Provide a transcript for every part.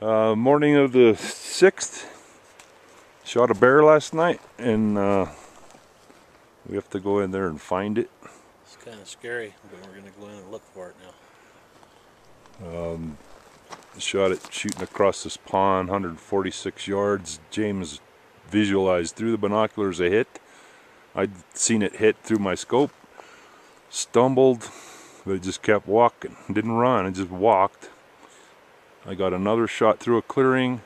Morning of the 6th, shot a bear last night, and we have to go in there and find it. It's kind of scary, but we're going to go in and look for it now. Shot it shooting across this pond, 146 yards. James visualized through the binoculars a hit. I'd seen it hit through my scope, stumbled, but it just kept walking. Didn't run, it just walked. I got another shot through a clearing,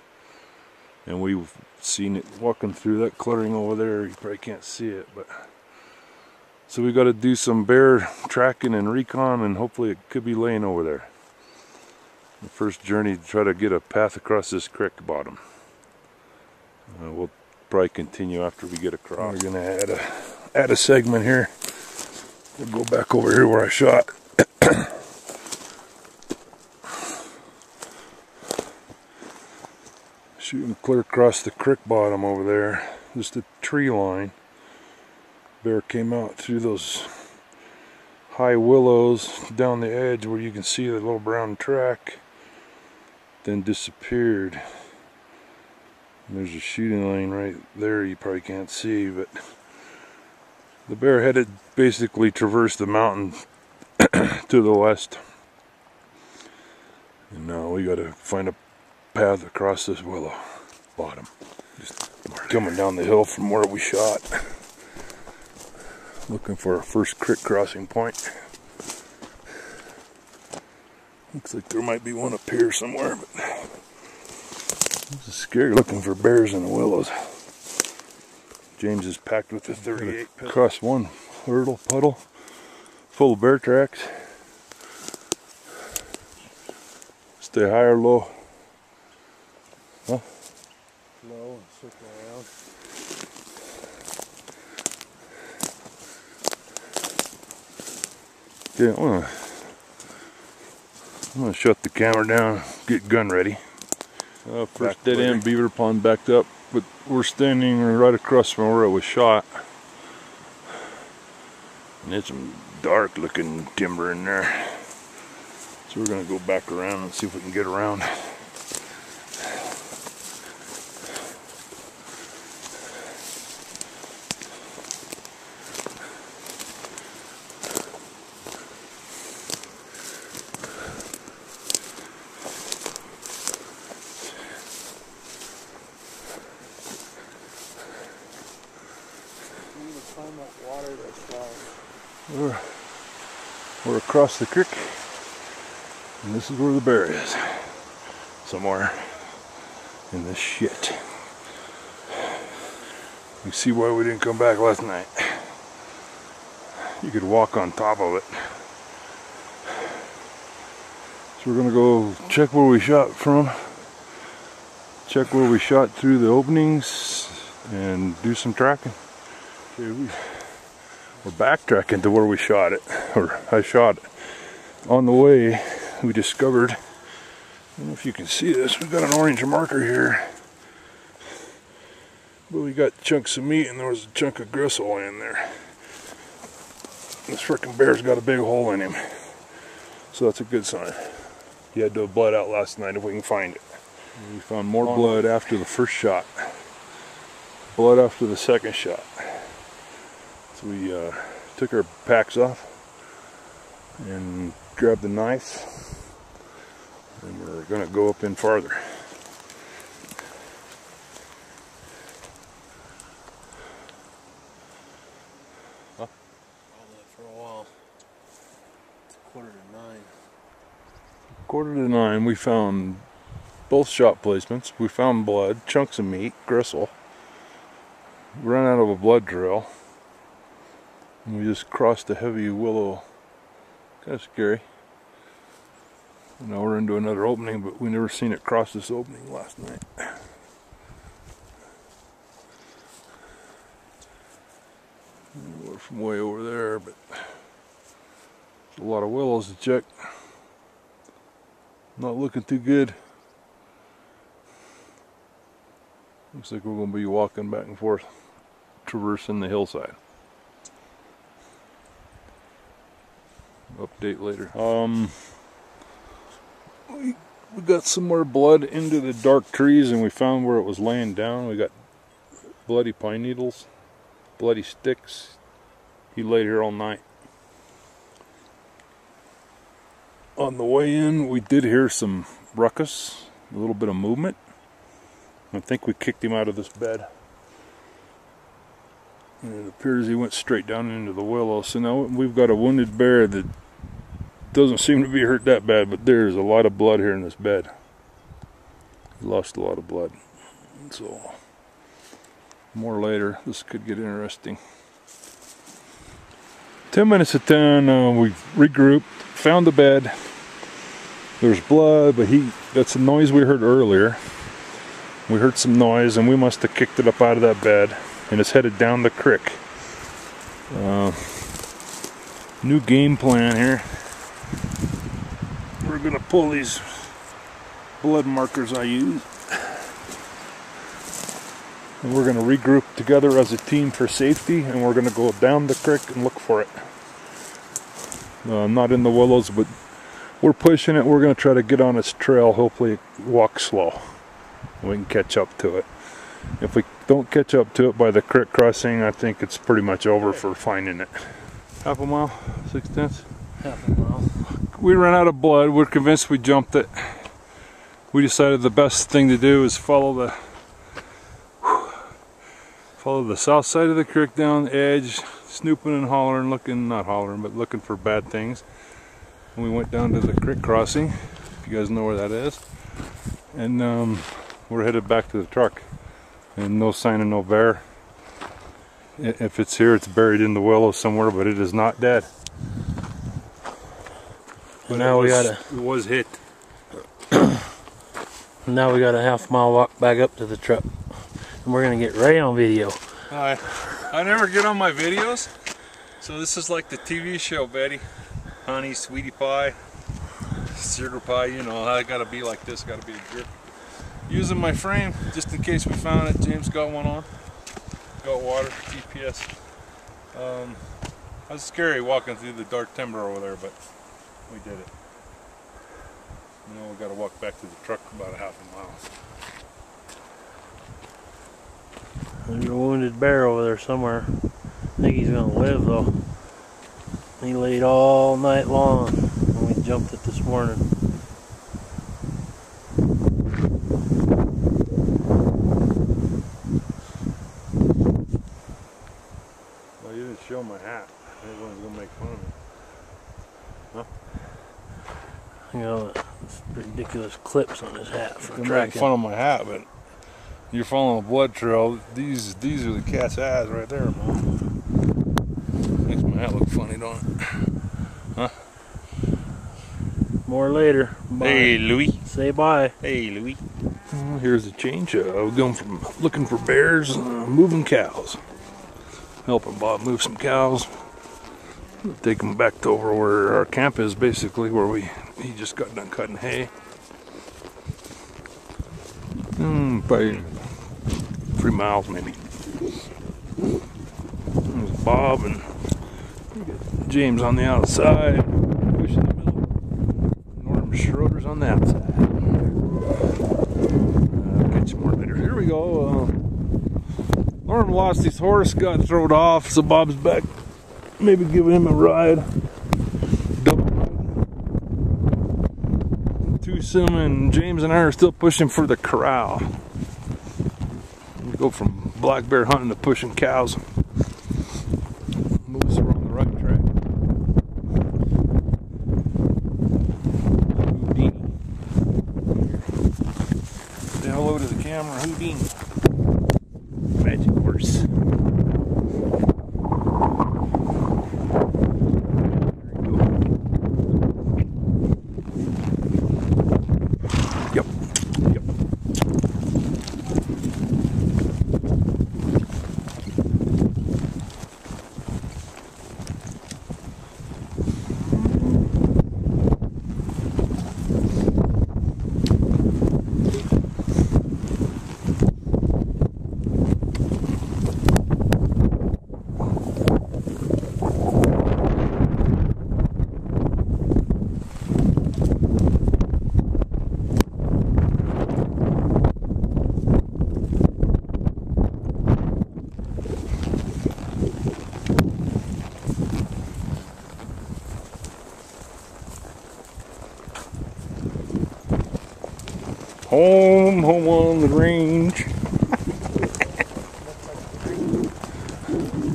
and we've seen it walking through that clearing over there. You probably can't see it, but so we got to do some bear tracking and recon, and hopefully it could be laying over there. The first journey to try to get a path across this creek bottom. We'll probably continue after we get across. We're gonna add a segment here. We'll go back over here where I shot. Shooting clear across the creek bottom over there, just a tree line. Bear came out through those high willows down the edge where you can see the little brown track, then disappeared. And there's a shooting lane right there you probably can't see, but the bear headed basically traversed the mountain to the west. And now we got to find a path across this willow bottom, just coming down the hill from where we shot, looking for our first creek crossing point. Looks like there might be one up here somewhere, but it's scary looking for bears in the willows. James is packed with the 38. Across one hurdle puddle full of bear tracks. Stay high or low? Huh? Low and circle around. Okay, I'm gonna shut the camera down, get gun ready. First dead end beaver pond backed up, but we're standing right across from where it was shot. And there's some dark looking timber in there. So we're gonna go back around and see if we can get around. We're across the creek, and this is where the bear is. Somewhere in this shit. You see why we didn't come back last night. You could walk on top of it. So we're gonna go check where we shot from, check where we shot through the openings, and do some tracking. Okay, we're backtracking to where we shot it, or I shot it. On the way, we discovered, I don't know if you can see this, we've got an orange marker here. But we got chunks of meat and there was a chunk of gristle in there. This frickin' bear's got a big hole in him. So that's a good sign. He had to have bled out last night if we can find it. We found more blood after the first shot. Blood after the second shot. So we took our packs off and grabbed the knife, and we're gonna go up in farther. Huh? All that for a while. It's 8:45. 8:45. We found both shot placements. We found blood, chunks of meat, gristle. We ran out of a blood trail. And we just crossed a heavy willow. Kind of scary. Now we're into another opening, but we never seen it cross this opening last night. We're from way over there, but there's a lot of willows to check. Not looking too good. Looks like we're going to be walking back and forth, traversing the hillside. Update later. We We got some more blood into the dark trees, and we found where it was laying down. We got bloody pine needles, bloody sticks. He laid here all night. On the way in, we did hear some ruckus, a little bit of movement. I think we kicked him out of this bed. And it appears he went straight down into the willow. So now we've got a wounded bear that doesn't seem to be hurt that bad, but there's a lot of blood here in this bed. He lost a lot of blood. So, more later. This could get interesting. 10 minutes to 10, we regrouped, found the bed. There's blood, but that's the noise we heard earlier. We heard some noise, and we must have kicked it up out of that bed, and it's headed down the creek. New game plan here. We're gonna pull these blood markers I use, and we're gonna regroup together as a team for safety, and we're gonna go down the creek and look for it. Not in the willows, but we're pushing it. We're gonna try to get on its trail. Hopefully walk slow. We can catch up to it. If we don't catch up to it by the creek crossing, I think it's pretty much over for finding it. Half a mile, 6/10. Half a mile. We ran out of blood. We're convinced we jumped it. We decided the best thing to do is follow the south side of the creek down the edge, snooping and hollering, not hollering, but looking for bad things. And we went down to the creek crossing, if you guys know where that is. And we're headed back to the truck. And no sign of no bear. If it's here, it's buried in the willow somewhere, but it is not dead. But now it was hit. Now we got a half-mile walk back up to the truck, and we're gonna get Ray on video. I never get on my videos, so this is like the TV show, Betty. Honey, sweetie pie, sugar pie, you know, I gotta be like this, gotta be a jerk. Using my frame, just in case we found it. James got one on. Got water, GPS. It was scary walking through the dark timber over there, but we did it. Now we gotta walk back to the truck about a half a mile. There's a wounded bear over there somewhere. I think he's gonna live though. He laid all night long, and we jumped it this morning. Well, you didn't show my hat. Everyone's gonna make fun of me. Huh? You know, ridiculous clips on his hat for They're tracking. making fun of my hat, but you're following a blood trail. These are the cat's eyes right there, man. Makes my hat look funny, don't it? Huh? More later. Bye. Hey, Louis. Say bye. Hey, Louis. Here's a change. We're going from looking for bears, moving cows. Helping Bob move some cows. Take them back to over where our camp is, basically, where he just got done cutting hay. Probably 3 miles, maybe. There's Bob and James on the outside, pushing the middle. Norm Schroeder's on the outside. I'll get you more later. Here we go. Norm lost his horse, got thrown off, so Bob's back. Maybe giving him a ride. Double ride. Twosome and James and I are still pushing for the corral. We go from black bear hunting to pushing cows. Moves are on the right track. Houdini. Say hello to the camera, Houdini. Magic horse. Yep. Home on the range.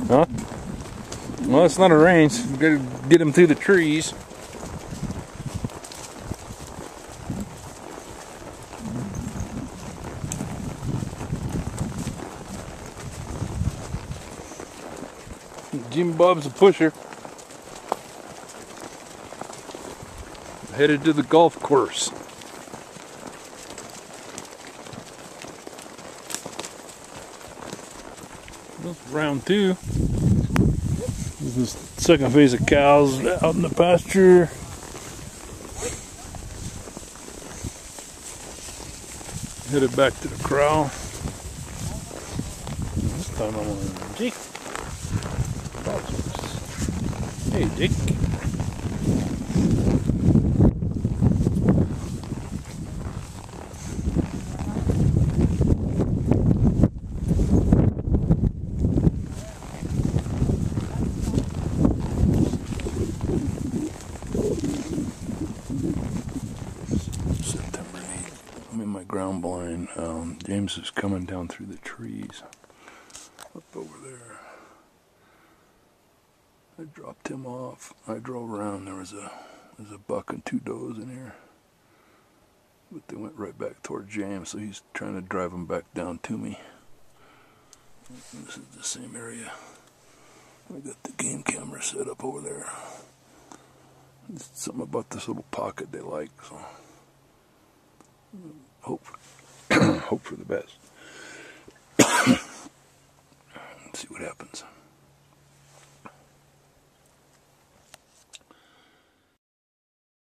Huh? Well, it's not a range. You gotta get him through the trees. Jim Bob's a pusher. Headed to the golf course. Round two. This is the second phase of cows out in the pasture. Headed back to the corral. This time I'm on Jake. Hey, Jake. September 8th. I'm in my ground blind. James is coming down through the trees up over there. I dropped him off. I drove around. There's a buck and two does in here, but they went right back toward James, so he's trying to drive them back down to me. This is the same area. I got the game camera set up over there. There's something about this little pocket they like, so hope for the best. Let's see what happens.